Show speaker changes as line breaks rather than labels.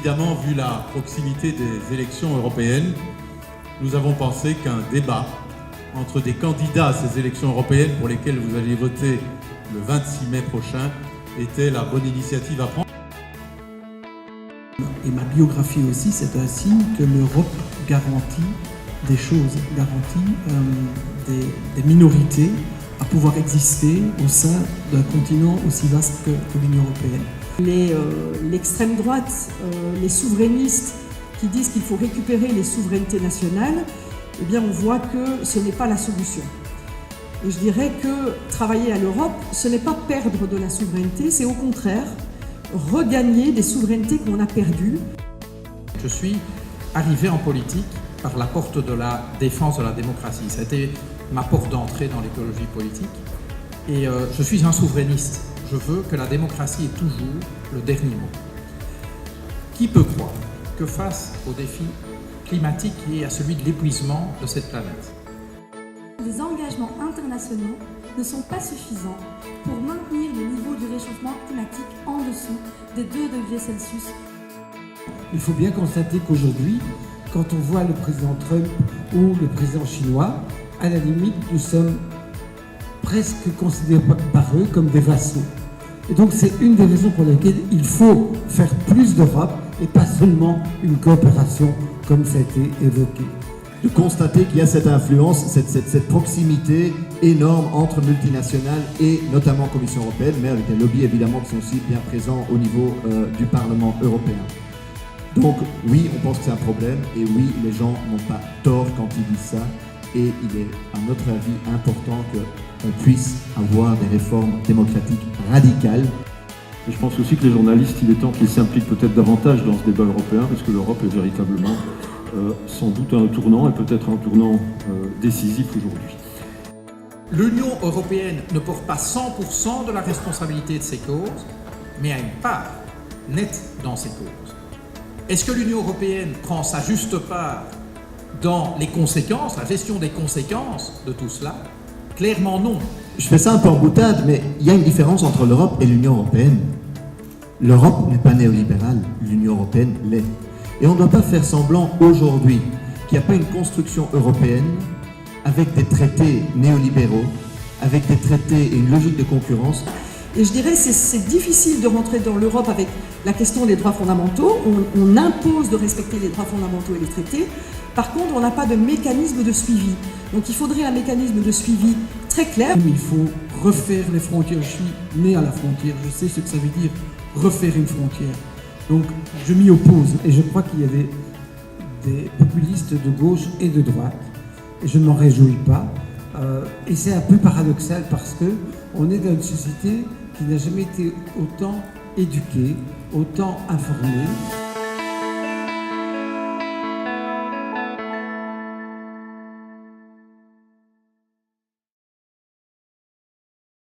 évidemment, vu la proximité des élections européennes, nous avons pensé qu'un débat entre des candidats à ces élections européennes pour lesquelles vous allez voter le 26 mai prochain était la bonne initiative à prendre.
Et ma biographie aussi, c'est un signe que l'Europe garantit des choses, garantit des minorités à pouvoir exister au sein d'un continent aussi vaste que l'Union européenne.
L'extrême droite, les souverainistes qui disent qu'il faut récupérer les souverainetés nationales, eh bien on voit que ce n'est pas la solution. Et je dirais que travailler à l'Europe, ce n'est pas perdre de la souveraineté, c'est au contraire regagner des souverainetés qu'on a perdues.
Je suis arrivé en politique par la porte de la défense de la démocratie. Ça a été ma porte d'entrée dans l'écologie politique. Et je suis un souverainiste. Je veux que la démocratie ait toujours le dernier mot. Qui peut croire que face aux défis climatiques et à celui de l'épuisement de cette planète,
les engagements internationaux ne sont pas suffisants pour maintenir le niveau du réchauffement climatique en dessous des 2 degrés Celsius.
Il faut bien constater qu'aujourd'hui, quand on voit le président Trump ou le président chinois, à la limite, nous sommes presque considérés par eux comme des vassaux. Et donc c'est une des raisons pour lesquelles il faut faire plus d'Europe et pas seulement une coopération comme ça a été évoqué.
De constater qu'il y a cette influence, cette proximité énorme entre multinationales et notamment Commission européenne, mais avec des lobbies évidemment qui sont aussi bien présents au niveau du Parlement européen. Donc oui, on pense que c'est un problème et oui, les gens n'ont pas tort quand ils disent ça et il est à notre avis important qu'on puisse avoir des réformes démocratiques radicales.
Et je pense aussi que les journalistes, il est temps qu'ils s'impliquent peut-être davantage dans ce débat européen parce que l'Europe est véritablement sans doute un tournant et peut-être un tournant décisif aujourd'hui.
l'Union européenne ne porte pas 100% de la responsabilité de ces causes, mais a une part nette dans ces causes. Est-ce que l'Union européenne prend sa juste part dans les conséquences, la gestion des conséquences de tout cela? Clairement non.
Je fais ça un peu en boutade, mais il y a une différence entre l'Europe et l'Union européenne. L'Europe n'est pas néolibérale, l'Union européenne l'est. Et on ne doit pas faire semblant aujourd'hui qu'il n'y a pas une construction européenne avec des traités néolibéraux, avec des traités et une logique de concurrence.
Et je dirais que c'est difficile de rentrer dans l'Europe avec la question des droits fondamentaux. On impose de respecter les droits fondamentaux et les traités. Par contre, on n'a pas de mécanisme de suivi. Donc il faudrait un mécanisme de suivi très clair.
Il faut refaire les frontières. Je suis né à la frontière, je sais ce que ça veut dire refaire une frontière. Donc je m'y oppose et je crois qu'il y a des populistes de gauche et de droite et je ne m'en réjouis pas. Et c'est un peu paradoxal parce qu'on est dans une société qui n'a jamais été autant éduquée, autant informée.